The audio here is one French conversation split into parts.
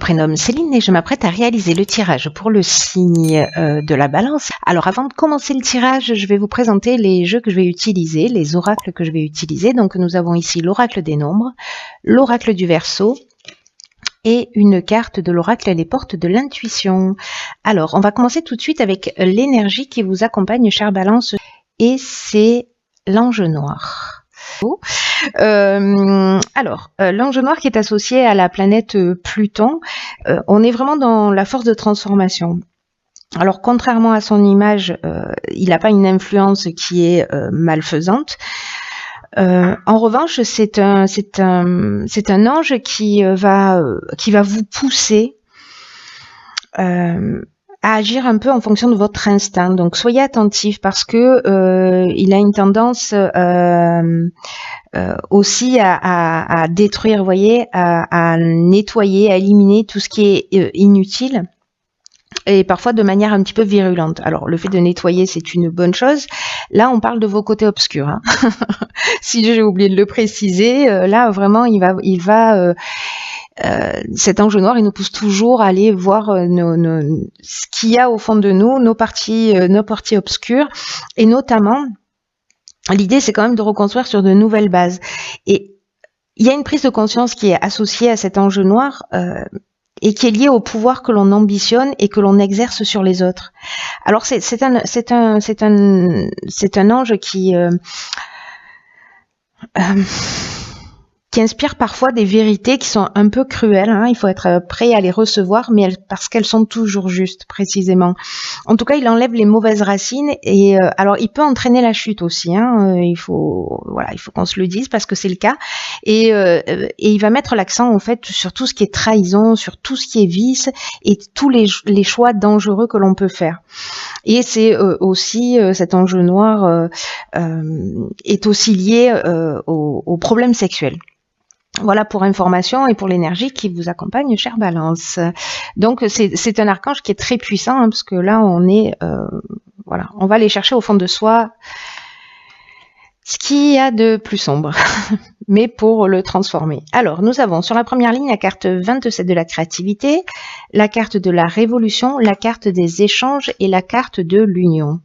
Prénomme Céline et je m'apprête à réaliser le tirage pour le signe de la Balance. Alors avant de commencer le tirage, je vais vous présenter les jeux que je vais utiliser, les oracles que je vais utiliser. Donc nous avons ici l'oracle des nombres, l'oracle du Verseau et une carte de l'oracle Les portes de l'intuition. Alors on va commencer tout de suite avec l'énergie qui vous accompagne, chère Balance, et c'est l'ange noir. L'ange noir qui est associé à la planète Pluton, on est vraiment dans la force de transformation. Alors contrairement à son image, il n'a pas une influence qui est malfaisante. En revanche, c'est un ange qui va vous pousser à agir un peu en fonction de votre instinct. Donc soyez attentifs parce que il a une tendance aussi à détruire, vous voyez, à nettoyer, à éliminer tout ce qui est inutile et parfois de manière un petit peu virulente. Alors le fait de nettoyer, c'est une bonne chose. Là, on parle de vos côtés obscurs. Hein. Si j'ai oublié de le préciser, là vraiment, il va cet ange noir, il nous pousse toujours à aller voir ce qu'il y a au fond de nous, nos parties obscures, et notamment, l'idée c'est quand même de reconstruire sur de nouvelles bases. Et il y a une prise de conscience qui est associée à cet ange noir et qui est liée au pouvoir que l'on ambitionne et que l'on exerce sur les autres. Alors c'est un ange qui inspire parfois des vérités qui sont un peu cruelles. Hein. Il faut être prêt à les recevoir, mais parce qu'elles sont toujours justes, précisément. En tout cas, il enlève les mauvaises racines et alors il peut entraîner la chute aussi. Hein. Il faut qu'on se le dise parce que c'est le cas. Et il va mettre l'accent en fait sur tout ce qui est trahison, sur tout ce qui est vice et tous les choix dangereux que l'on peut faire. Et c'est aussi cet ange noir est aussi lié aux problèmes sexuels. Voilà pour information et pour l'énergie qui vous accompagne, chère Balance. Donc c'est un archange qui est très puissant hein, parce que là on est on va aller chercher au fond de soi ce qu'il y a de plus sombre, mais pour le transformer. Alors nous avons sur la première ligne la carte 27 de la créativité, la carte de la révolution, la carte des échanges et la carte de l'union.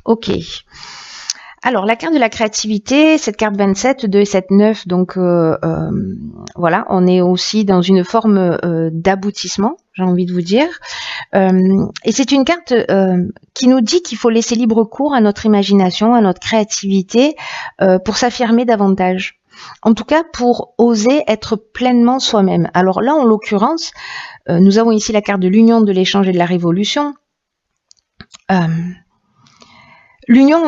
Ok. Alors, la carte de la créativité, cette carte 27, 2 et 7, 9, donc on est aussi dans une forme d'aboutissement, j'ai envie de vous dire. Et c'est une carte qui nous dit qu'il faut laisser libre cours à notre imagination, à notre créativité, pour s'affirmer davantage. En tout cas, pour oser être pleinement soi-même. Alors là, en l'occurrence, nous avons ici la carte de l'union, de l'échange et de la révolution. L'union,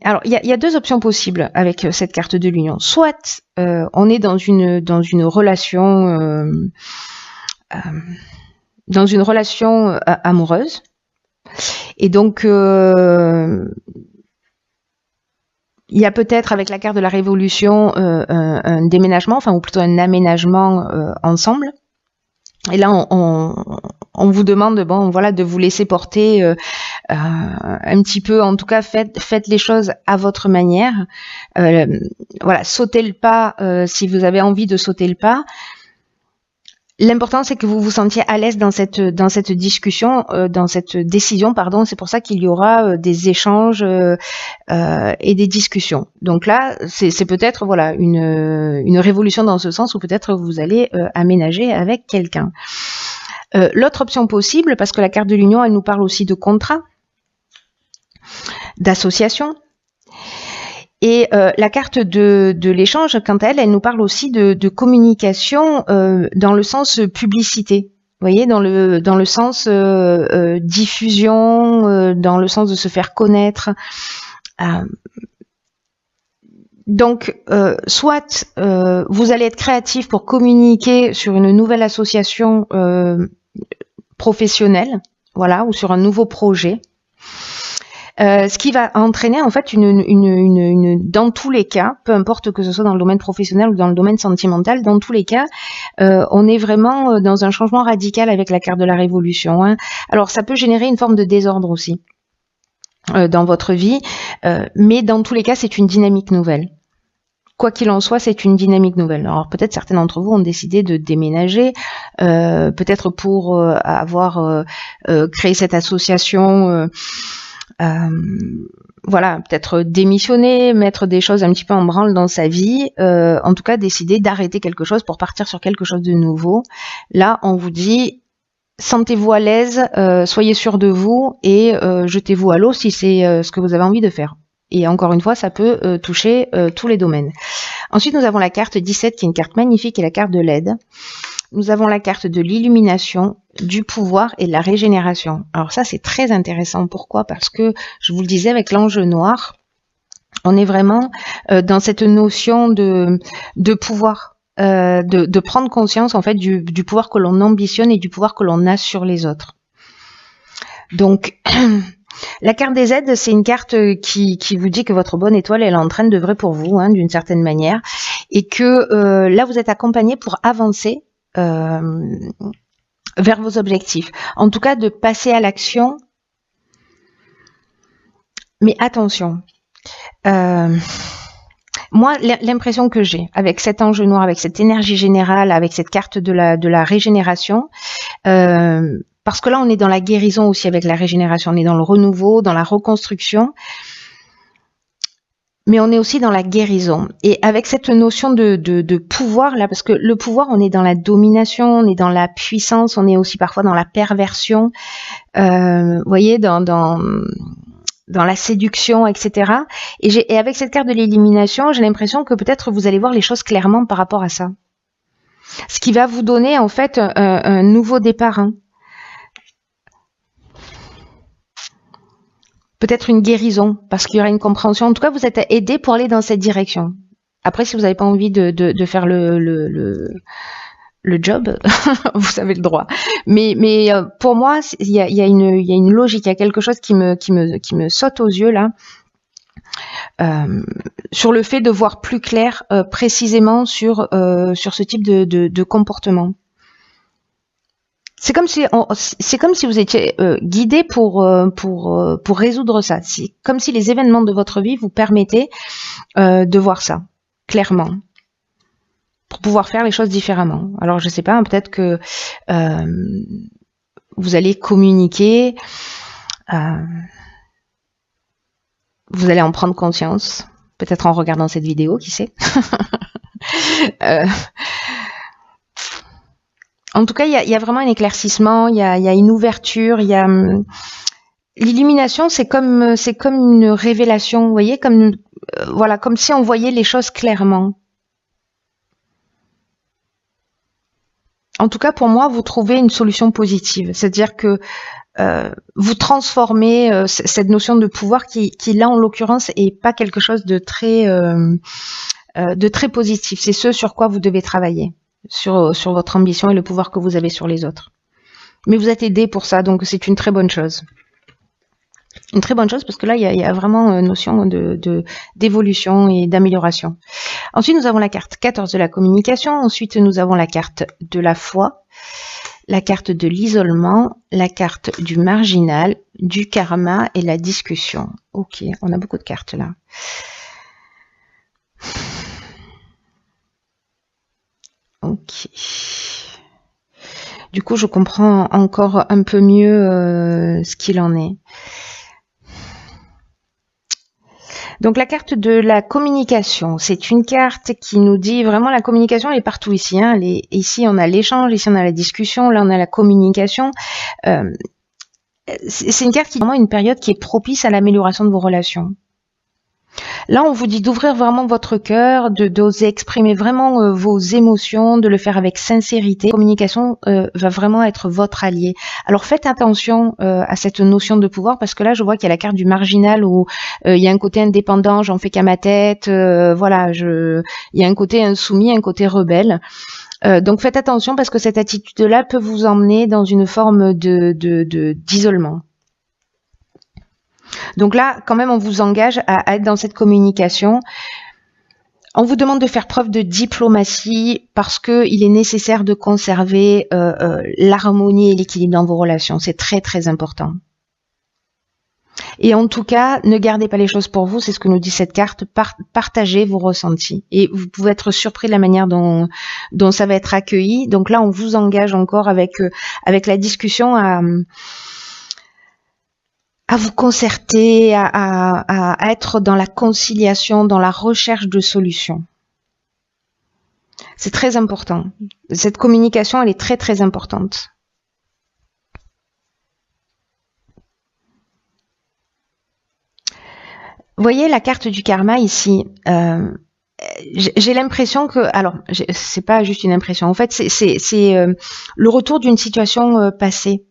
alors il y a deux options possibles avec cette carte de l'union. Soit on est dans une relation amoureuse, et donc il y a peut-être avec la carte de la révolution un déménagement, ou plutôt un aménagement ensemble. Et là, on vous demande, de vous laisser porter un petit peu. En tout cas, faites les choses à votre manière. Sautez le pas si vous avez envie de sauter le pas. L'important, c'est que vous vous sentiez à l'aise dans cette discussion, dans cette décision, pardon. C'est pour ça qu'il y aura des échanges et des discussions. Donc là, c'est peut-être une révolution dans ce sens où peut-être vous allez aménager avec quelqu'un. L'autre option possible, parce que la carte de l'union, elle nous parle aussi de contrat, d'association. Et la carte de l'échange, quant à elle, elle nous parle aussi de communication dans le sens publicité. Vous voyez, dans le sens diffusion, dans le sens de se faire connaître. Donc, soit vous allez être créatif pour communiquer sur une nouvelle association professionnelle, ou sur un nouveau projet. Ce qui va entraîner en fait dans tous les cas, peu importe que ce soit dans le domaine professionnel ou dans le domaine sentimental, dans tous les cas, on est vraiment dans un changement radical avec la carte de la révolution. Hein. Alors ça peut générer une forme de désordre aussi dans votre vie, mais dans tous les cas, c'est une dynamique nouvelle. quoi qu'il en soit, c'est une dynamique nouvelle. Alors peut-être certains d'entre vous ont décidé de déménager, peut-être pour avoir créé cette association, voilà, peut-être démissionner, mettre des choses un petit peu en branle dans sa vie, en tout cas décider d'arrêter quelque chose pour partir sur quelque chose de nouveau. Là, on vous dit, sentez-vous à l'aise, soyez sûr de vous et jetez-vous à l'eau si c'est ce que vous avez envie de faire. Et encore une fois, ça peut toucher tous les domaines. Ensuite, nous avons la carte 17 qui est une carte magnifique et la carte de l'aide. Nous avons la carte de l'illumination, du pouvoir et de la régénération. Alors ça, c'est très intéressant. Pourquoi? Parce que, je vous le disais, avec l'ange noir, on est vraiment dans cette notion de pouvoir, de prendre conscience en fait du pouvoir que l'on ambitionne et du pouvoir que l'on a sur les autres. Donc, la carte des aides, c'est une carte qui vous dit que votre bonne étoile, elle est en train d'œuvrer pour vous, hein, d'une certaine manière, et que là, vous êtes accompagné pour avancer vers vos objectifs. En tout cas, de passer à l'action. Mais attention, moi, l'impression que j'ai avec cet ange noir, avec cette énergie générale, avec cette carte de la régénération, parce que là, on est dans la guérison aussi avec la régénération, on est dans le renouveau, dans la reconstruction, mais on est aussi dans la guérison. Et avec cette notion de pouvoir, là, parce que le pouvoir, on est dans la domination, on est dans la puissance, on est aussi parfois dans la perversion, vous voyez, dans la séduction, etc. Et avec cette carte de l'élimination, j'ai l'impression que peut-être vous allez voir les choses clairement par rapport à ça. Ce qui va vous donner, en fait, un nouveau départ, hein. Peut-être une guérison, parce qu'il y aura une compréhension. En tout cas, vous êtes aidé pour aller dans cette direction. Après, si vous n'avez pas envie de faire le job, vous avez le droit. Mais pour moi, il y a une logique, il y a quelque chose qui me saute aux yeux là, sur le fait de voir plus clair précisément sur ce type de comportement. C'est comme si vous étiez guidé pour résoudre ça. C'est comme si les événements de votre vie vous permettaient de voir ça clairement, pour pouvoir faire les choses différemment. Alors je sais pas, peut-être que vous allez communiquer, vous allez en prendre conscience, peut-être en regardant cette vidéo, qui sait. En tout cas, il y a vraiment un éclaircissement, il y a une ouverture, il y a l'illumination, c'est comme une révélation, vous voyez, comme voilà, comme si on voyait les choses clairement. En tout cas, pour moi, vous trouvez une solution positive, c'est-à-dire que vous transformez cette notion de pouvoir qui là, en l'occurrence, est pas quelque chose de très positif. C'est ce sur quoi vous devez travailler. Sur votre ambition et le pouvoir que vous avez sur les autres. Mais vous êtes aidé pour ça, donc c'est une très bonne chose. Une très bonne chose parce que là, il y a vraiment une notion d'évolution et d'amélioration. Ensuite, nous avons la carte 14 de la communication. Ensuite, nous avons la carte de la foi, la carte de l'isolement, la carte du marginal, du karma et la discussion. Ok, on a beaucoup de cartes là. Ok. Du coup, je comprends encore un peu mieux ce qu'il en est. Donc la carte de la communication, c'est une carte qui nous dit vraiment la communication, elle est partout ici. Hein. Ici, on a l'échange, ici, on a la discussion, là, on a la communication. C'est une carte qui est vraiment une période qui est propice à l'amélioration de vos relations. Là, on vous dit d'ouvrir vraiment votre cœur, d'oser exprimer vraiment vos émotions, de le faire avec sincérité. La communication va vraiment être votre allié. Alors faites attention à cette notion de pouvoir, parce que là, je vois qu'il y a la carte du marginal où il y a un côté indépendant, j'en fais qu'à ma tête, voilà, il y a un côté insoumis, un côté rebelle. Donc faites attention parce que cette attitude-là peut vous emmener dans une forme d'isolement. Donc là, quand même, on vous engage à être dans cette communication. On vous demande de faire preuve de diplomatie parce qu'il est nécessaire de conserver l'harmonie et l'équilibre dans vos relations. C'est très, très important. Et en tout cas, ne gardez pas les choses pour vous, c'est ce que nous dit cette carte, partagez vos ressentis. Et vous pouvez être surpris de la manière dont ça va être accueilli. Donc là, on vous engage encore avec la discussion à vous concerter, à être dans la conciliation, dans la recherche de solutions. C'est très important. Cette communication, elle est très très importante. Vous voyez la carte du karma ici. J'ai l'impression que, alors, c'est pas juste une impression. En fait, c'est le retour d'une situation passée.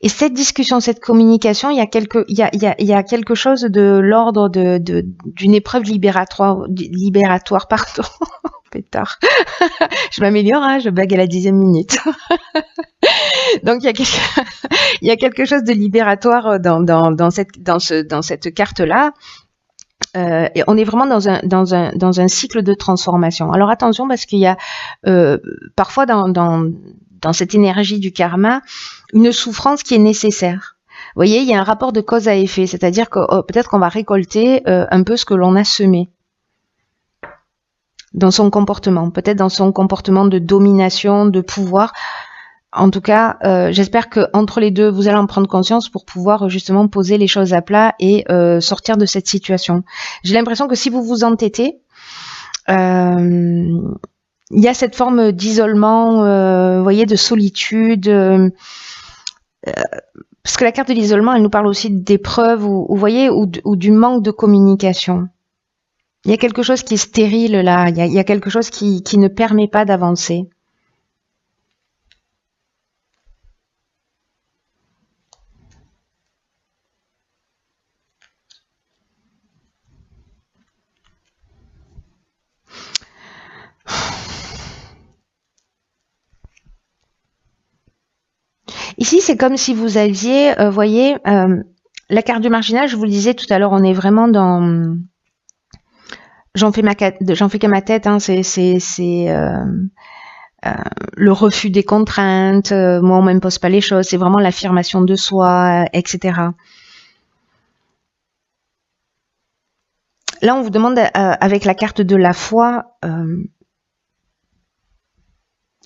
Et cette discussion, cette communication, il y a quelque chose de l'ordre d'une épreuve libératoire, pardon. Pétard. Je m'améliore, hein, je blague à la 10e minute. Donc il y a quelque chose de libératoire dans cette carte-là. Et on est vraiment dans un cycle de transformation. Alors attention, parce qu'il y a parfois dans cette énergie du karma une souffrance qui est nécessaire. Vous voyez, il y a un rapport de cause à effet, c'est-à-dire que peut-être qu'on va récolter un peu ce que l'on a semé dans son comportement, peut-être dans son comportement de domination, de pouvoir. En tout cas, j'espère que entre les deux, vous allez en prendre conscience pour pouvoir justement poser les choses à plat et sortir de cette situation. J'ai l'impression que si vous vous entêtez, il y a cette forme d'isolement, vous voyez, de solitude. Parce que la carte de l'isolement, elle nous parle aussi d'épreuves, vous voyez, ou du manque de communication. Il y a quelque chose qui est stérile là, il y a quelque chose qui ne permet pas d'avancer. Ici, c'est comme si vous aviez, voyez, la carte du marginal, je vous le disais tout à l'heure, on est vraiment dans... J'en fais qu'à ma tête, hein, c'est le refus des contraintes, moi on m'impose pas les choses, c'est vraiment l'affirmation de soi, etc. Là, on vous demande, avec la carte de la foi,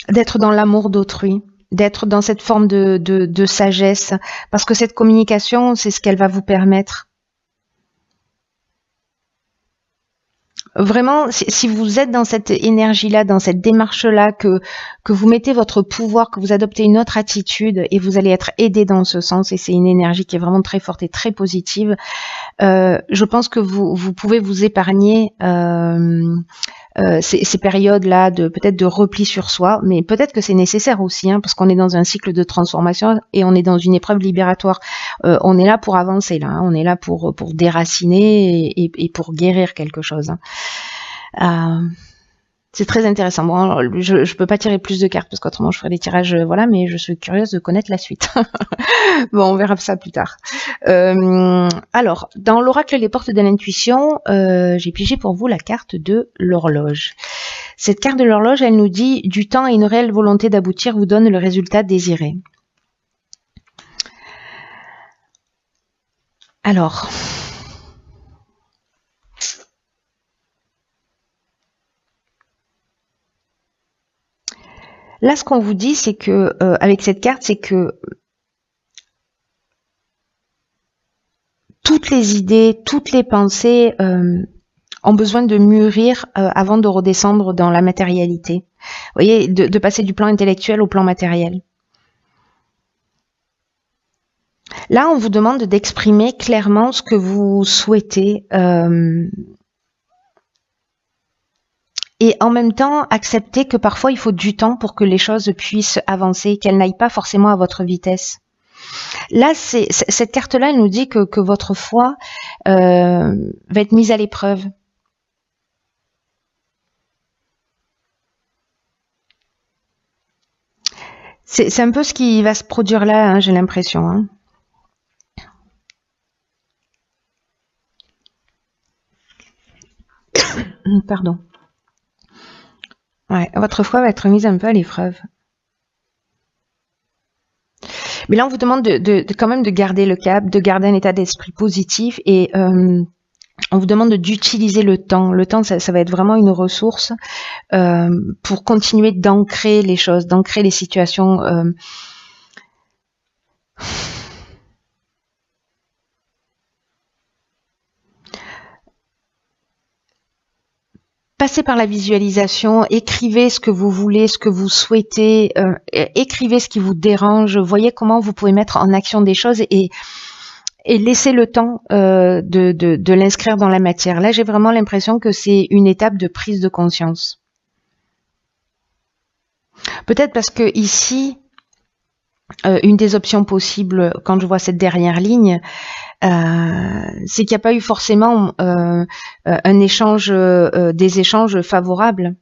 d'être dans l'amour d'autrui, d'être dans cette forme de sagesse, parce que cette communication, c'est ce qu'elle va vous permettre. Vraiment, si vous êtes dans cette énergie-là, dans cette démarche-là, que vous mettez votre pouvoir, que vous adoptez une autre attitude et vous allez être aidé dans ce sens, et c'est une énergie qui est vraiment très forte et très positive, je pense que vous pouvez vous épargner ces périodes-là peut-être de repli sur soi, mais peut-être que c'est nécessaire aussi, hein, parce qu'on est dans un cycle de transformation et on est dans une épreuve libératoire. On est là pour avancer, là, hein, on est là pour déraciner et pour guérir quelque chose. Hein. C'est très intéressant. Bon, alors, je peux pas tirer plus de cartes parce qu'autrement je ferais des tirages, voilà, mais je suis curieuse de connaître la suite. Bon, on verra ça plus tard. Alors, dans l'oracle Les Portes de l'intuition, j'ai pigé pour vous la carte de l'horloge. Cette carte de l'horloge, elle nous dit « Du temps et une réelle volonté d'aboutir vous donne le résultat désiré ». Alors... Là, ce qu'on vous dit, c'est que, avec cette carte, c'est que toutes les idées, toutes les pensées ont besoin de mûrir avant de redescendre dans la matérialité. Vous voyez, de passer du plan intellectuel au plan matériel. Là, on vous demande d'exprimer clairement ce que vous souhaitez. Et en même temps, accepter que parfois il faut du temps pour que les choses puissent avancer, qu'elles n'aillent pas forcément à votre vitesse. Là, cette carte-là, elle nous dit que votre foi va être mise à l'épreuve. C'est un peu ce qui va se produire là, hein, j'ai l'impression. Hein. Pardon. Ouais, votre foi va être mise un peu à l'épreuve. Mais là, on vous demande quand même de garder le cap, de garder un état d'esprit positif et on vous demande d'utiliser le temps. Le temps, ça va être vraiment une ressource pour continuer d'ancrer les choses, d'ancrer les situations. Passez par la visualisation, écrivez ce que vous voulez, ce que vous souhaitez, écrivez ce qui vous dérange, voyez comment vous pouvez mettre en action des choses et laissez le temps de l'inscrire dans la matière. Là, j'ai vraiment l'impression que c'est une étape de prise de conscience. Peut-être parce que ici, une des options possibles, quand je vois cette dernière ligne, c'est qu'il n'y a pas eu forcément un échange, des échanges favorables.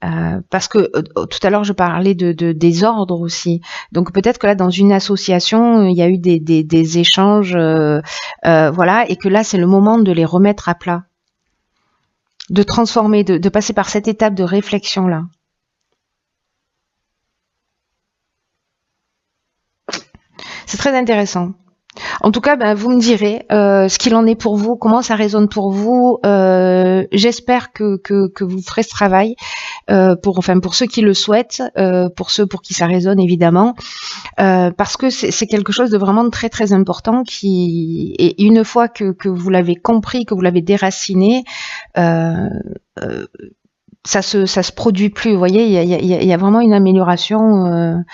Parce que tout à l'heure je parlais de désordre aussi. Donc peut-être que là dans une association il y a eu des échanges, voilà, et que là c'est le moment de les remettre à plat, de transformer, de passer par cette étape de réflexion là. C'est très intéressant. En tout cas, vous me direz ce qu'il en est pour vous, comment ça résonne pour vous. J'espère que vous ferez ce travail pour ceux qui le souhaitent, pour ceux pour qui ça résonne évidemment, parce que c'est quelque chose de vraiment très très important et une fois que vous l'avez compris, que vous l'avez déraciné, ça se produit plus. Vous voyez, il y a vraiment une amélioration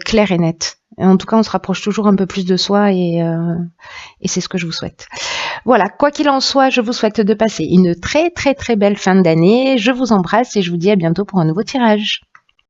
claire et nette. En tout cas, on se rapproche toujours un peu plus de soi et c'est ce que je vous souhaite. Voilà, quoi qu'il en soit, je vous souhaite de passer une très très très belle fin d'année. Je vous embrasse et je vous dis à bientôt pour un nouveau tirage.